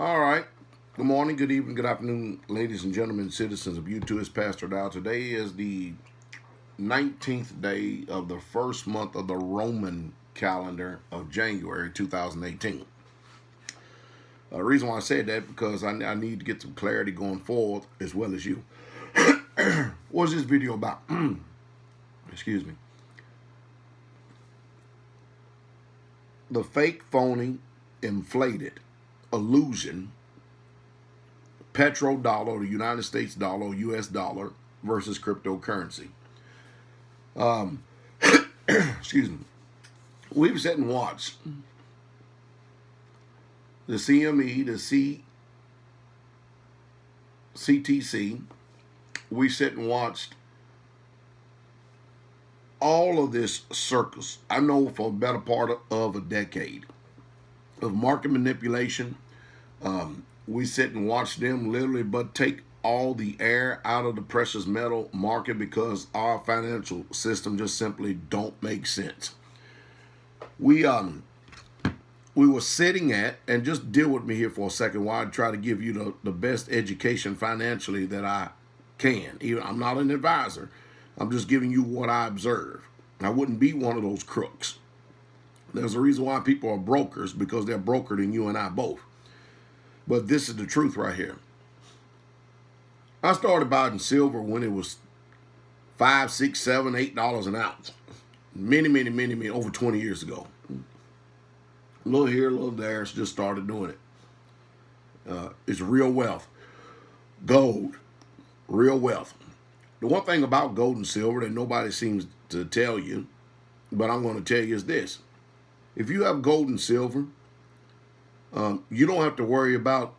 All right. Good morning, good evening, good afternoon, ladies and gentlemen, citizens of YouTube. It's Pastor Dowell. Today is the 19th day of the first month of the Roman calendar of January 2018. The reason why I said that because I need to get some clarity going forward as well as you. What's this video about? Excuse me. The fake, phony, inflated illusion petrodollar, the United States dollar, US dollar versus cryptocurrency. Excuse me. We've sat and watched the CME, the CTC. We sit and watched all of this circus, I know for a better part of a decade, of market manipulation. We sit and watch them literally but take all the air out of the precious metal market because our financial system just simply don't make sense. We were sitting at, and just deal with me here for a second while I try to give you the best education financially that I can. I'm not an advisor. I'm just giving you what I observe. I wouldn't be one of those crooks. There's a reason why people are brokers, because they're brokered in you and I both. But this is the truth right here. I started buying silver when it was $5, $6, $7, $8 an ounce. Many, over 20 years ago. A little here, a little there, just started doing it. It's real wealth. Gold, real wealth. The one thing about gold and silver that nobody seems to tell you, but I'm going to tell you is this. If you have gold and silver, you don't have to worry about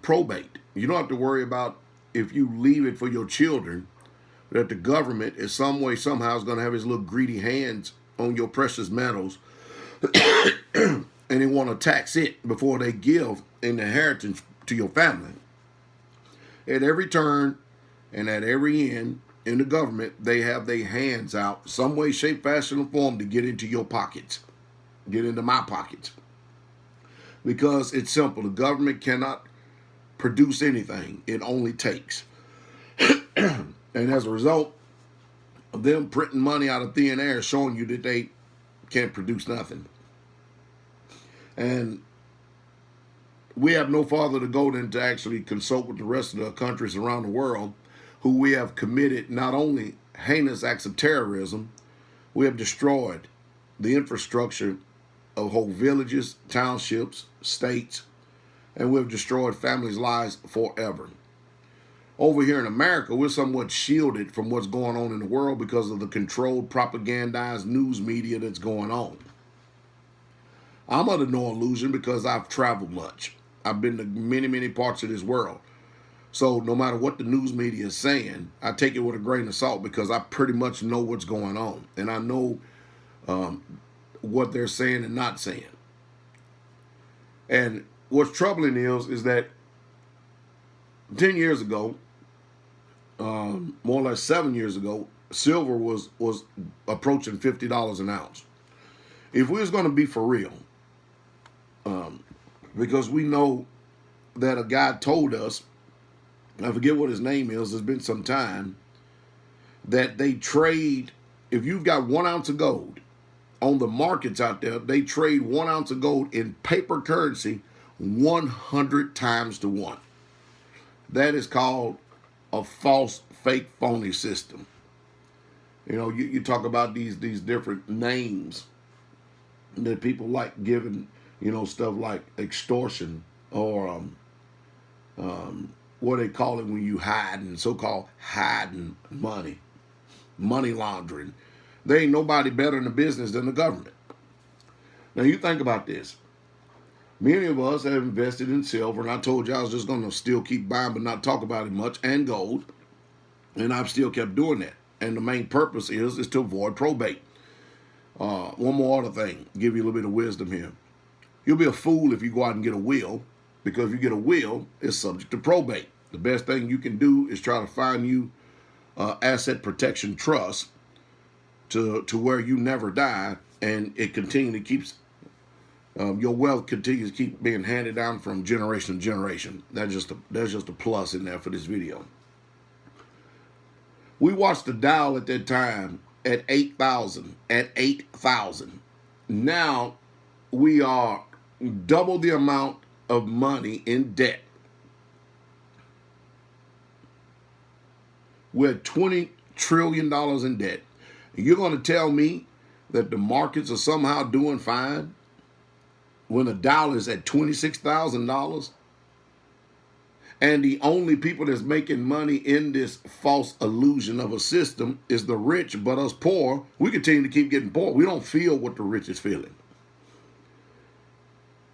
probate. You don't have to worry about if you leave it for your children, that the government is some way, somehow is going to have his little greedy hands on your precious metals and they want to tax it before they give an inheritance to your family. At every turn and at every end in the government, they have their hands out some way, shape, fashion, or form to get into your pockets, get into my pockets. Because it's simple. The government cannot produce anything. It only takes. And as a result of them printing money out of thin air, showing you that they can't produce nothing. And we have no farther to go than to actually consult with the rest of the countries around the world who we have committed not only heinous acts of terrorism, we have destroyed the infrastructure of whole villages, townships, states, and we've destroyed families' lives forever. Over here in America, we're somewhat shielded from what's going on in the world because of the controlled, propagandized news media that's going on. I'm under no illusion because I've traveled much. I've been to many parts of this world. So no matter what the news media is saying, I take it with a grain of salt because I pretty much know what's going on. And I know what they're saying and not saying. And what's troubling is that 10 years ago, more or less 7 years ago, silver was approaching $50 an ounce. If we was going to be for real, because we know that a guy told us, I forget what his name is, it's been some time, that they trade, if you've got 1 ounce of gold, on the markets out there, they trade 1 ounce of gold in paper currency 100 times to 1. That is called a false, fake, phony system. You know, you talk about these different names that people like giving, stuff like extortion or what they call it when you hiding, so-called hiding money laundering. There ain't nobody better in the business than the government. Now you think about this. Many of us have invested in silver, and I told you I was just going to still keep buying but not talk about it much, and gold, and I've still kept doing that. And the main purpose is to avoid probate. One more other thing, give you a little bit of wisdom here. You'll be a fool if you go out and get a will, because if you get a will, it's subject to probate. The best thing you can do is try to find you asset protection trust to where you never die, and it continually keeps Your wealth continues to keep being handed down from generation to generation. That's just a plus in there for this video. We watched the Dowell at that time at 8,000. At 8,000. Now we are double the amount of money in debt. We're at $20 trillion in debt. And you're going to tell me that the markets are somehow doing fine when the dollar is at $26,000? And the only people that's making money in this false illusion of a system is the rich, but us poor, we continue to keep getting poor. We don't feel what the rich is feeling.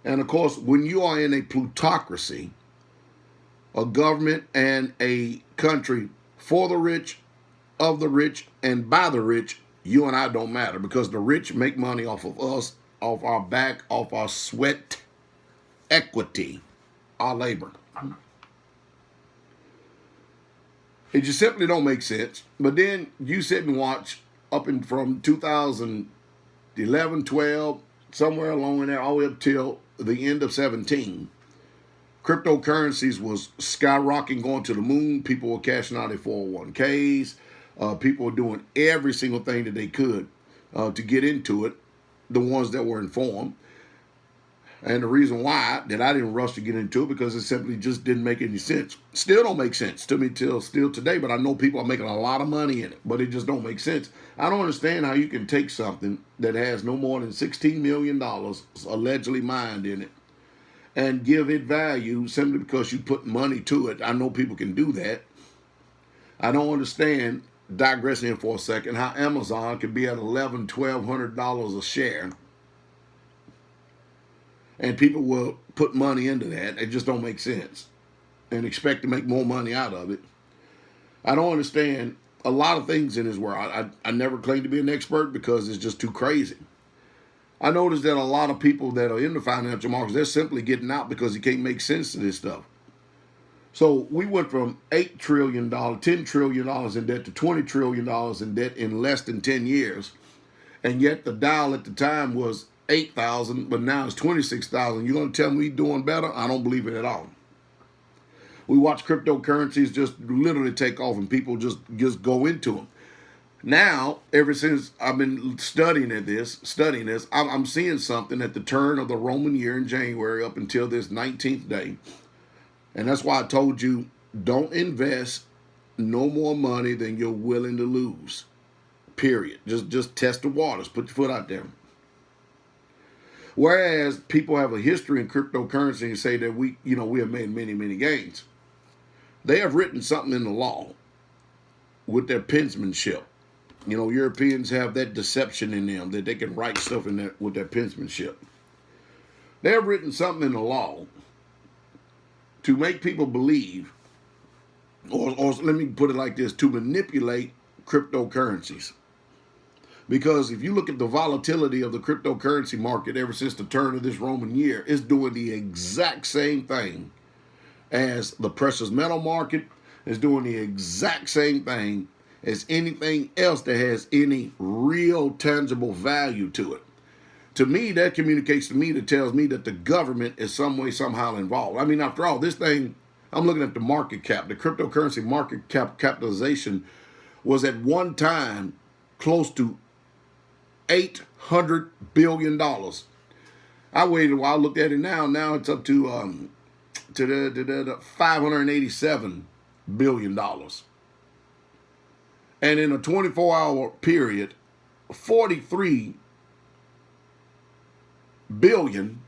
And of course, when you are in a plutocracy, a government and a country for the rich, of the rich, and by the rich, you and I don't matter, because the rich make money off of us, off our back, off our sweat, equity, our labor. It just simply don't make sense. But then you sit and watch up in from 2011, 12, somewhere along in there, all the way up till the end of 17. Cryptocurrencies was skyrocketing, going to the moon. People were cashing out their 401ks. People were doing every single thing that they could to get into it, the ones that were informed. And the reason why that I didn't rush to get into it, because it simply just didn't make any sense. Still don't make sense to me till still today, but I know people are making a lot of money in it, but it just don't make sense. I don't understand how you can take something that has no more than $16 million allegedly mined in it and give it value simply because you put money to it. I know people can do that. I don't understand, digressing here for a second, how Amazon could be at $1,100, $1,200 a share and people will put money into that. It just don't make sense and expect to make more money out of it. I don't understand a lot of things in this world. I never claim to be an expert because it's just too crazy. I noticed that a lot of people that are in the financial markets, they're simply getting out because you can't make sense of this stuff. So we went from $8 trillion, $10 trillion in debt to $20 trillion in debt in less than 10 years. And yet the Dow at the time was 8,000, but now it's 26,000. You're going to tell me we're doing better? I don't believe it at all. We watch cryptocurrencies just literally take off and people just go into them. Now, ever since I've been studying this, I'm seeing something at the turn of the Roman year in January up until this 19th day. And that's why I told you, don't invest no more money than you're willing to lose. Period. Just test the waters. Put your foot out there. Whereas people have a history in cryptocurrency and say that we have made many, many gains. They have written something in the law with their penmanship. Europeans have that deception in them that they can write stuff in there with their penmanship. They have written something in the law to make people believe, or let me put it like this, to manipulate cryptocurrencies. Because if you look at the volatility of the cryptocurrency market ever since the turn of this Roman year, it's doing the exact same thing as the precious metal market. It's doing the exact same thing as anything else that has any real tangible value to it. To me, that communicates to me, that tells me that the government is some way, somehow involved. I mean, after all, this thing, I'm looking at the market cap. The cryptocurrency market capitalization was at one time close to $800 billion. I waited a while, looked at it now. Now it's up to $587 billion. And in a 24-hour period, 43 billion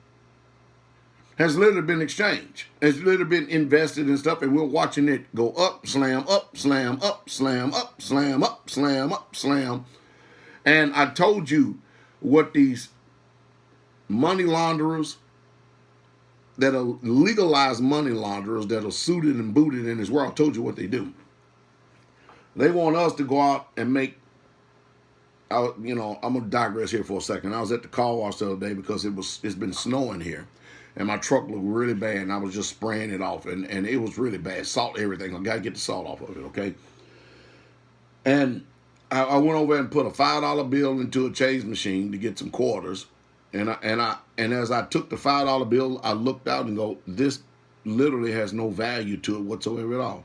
has literally been exchanged. It's literally been invested in stuff, and we're watching it go up, slam, up, slam, up, slam, up, slam, up, slam, up, slam. And I told you what these money launderers that are legalized money launderers that are suited and booted in this world, I told you what they do. They want us to go out and make, I'm going to digress here for a second. I was at the car wash the other day because it's been snowing here. And my truck looked really bad, and I was just spraying it off. And it was really bad. Salt, everything. I got to get the salt off of it, okay? And I went over and put a $5 bill into a change machine to get some quarters. And as I took the $5 bill, I looked out and go, this literally has no value to it whatsoever at all.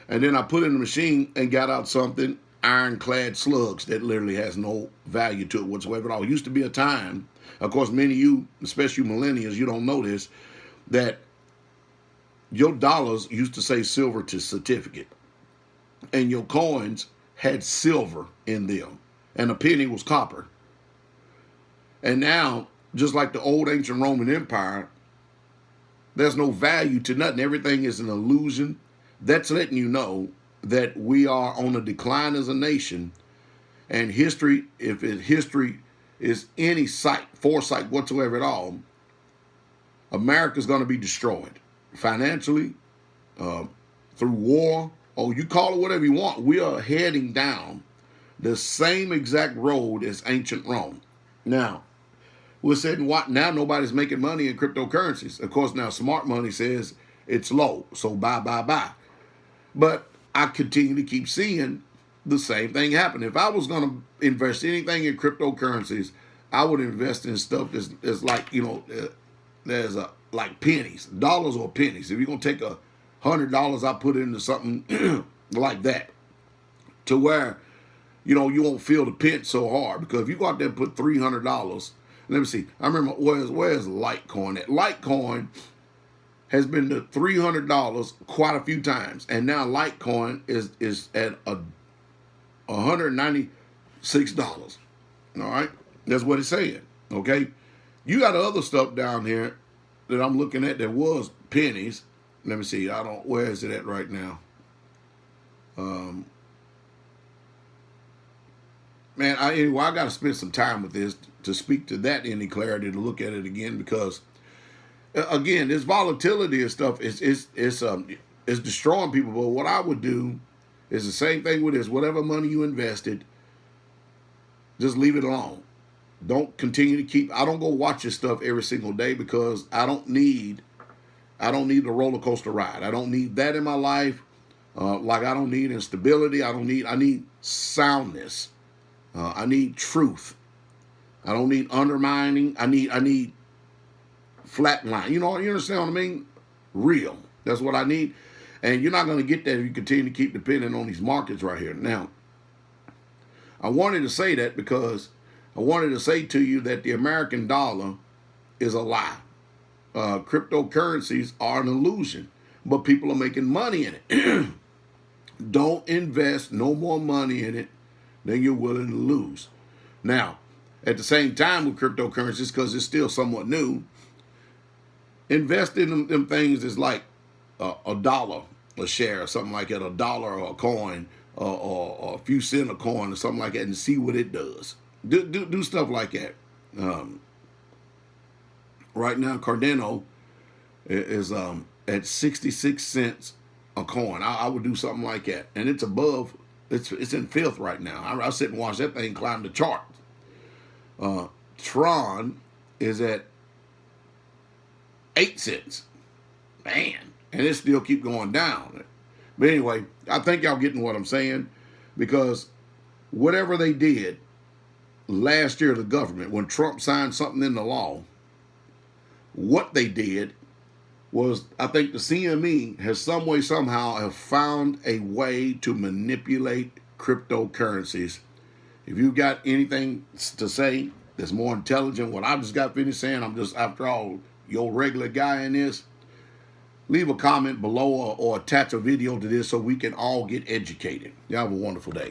And then I put it in the machine and got out something, ironclad slugs, that literally has no value to it whatsoever at all. It used to be a time, of course, many of you, especially you millennials, you don't know this, that your dollars used to say silver to certificate. And your coins had silver in them. And a penny was copper. And now, just like the old ancient Roman Empire, there's no value to nothing. Everything is an illusion. That's letting you know that we are on a decline as a nation. And history, history is any foresight whatsoever at all, America's going to be destroyed financially, through war, or you call it whatever you want. We are heading down the same exact road as ancient Rome. Now, we're saying, what? Now nobody's making money in cryptocurrencies. Of course, now smart money says it's low, so buy. But I continue to keep seeing the same thing happen. If I was going to invest anything in cryptocurrencies, I would invest in stuff that's like, there's like pennies, dollars or pennies. If you're going to take $100, I put it into something like that, to where, you won't feel the pinch so hard. Because if you go out there and put $300, let me see. I remember, where's Litecoin at? Litecoin has been to $300 quite a few times, and now Litecoin is at $196. All right, that's what it's saying. Okay, you got other stuff down here that I'm looking at that was pennies. Let me see. Where is it at right now? Man, anyway, I got to spend some time with this to speak to that any clarity, to look at it again, because again, this volatility and stuff is destroying people. But what I would do is the same thing with this. Whatever money you invested, just leave it alone. Don't continue to keep. I don't go watch this stuff every single day, because I don't need the roller coaster ride. I don't need that in my life. Like I don't need instability. I need soundness. I need truth. I don't need undermining. I need flat line. You understand what I mean? Real. That's what I need. And you're not going to get that if you continue to keep depending on these markets right here. Now, I wanted to say that because I wanted to say to you that the American dollar is a lie. Cryptocurrencies are an illusion, but people are making money in it. Don't invest no more money in it than you're willing to lose. Now, at the same time with cryptocurrencies, because it's still somewhat new, invest in them things that's like $1 a share or something like that, $1 a coin, or a few cents a coin or something like that, and see what it does. Do stuff like that. Right now, Cardano is at 66 cents a coin. I would do something like that, and it's above. It's in fifth right now. I sit and watch that thing climb the chart. Tron is at 8 cents. Man, and it still keep going down. But anyway, I think y'all getting what I'm saying, because whatever they did last year, the government, when Trump signed something into law, what they did was, I think the CME has some way, somehow have found a way to manipulate cryptocurrencies. If you got anything to say that's more intelligent, what I just got finished saying, I'm just, after all, your regular guy in this, leave a comment below or attach a video to this so we can all get educated. Y'all have a wonderful day.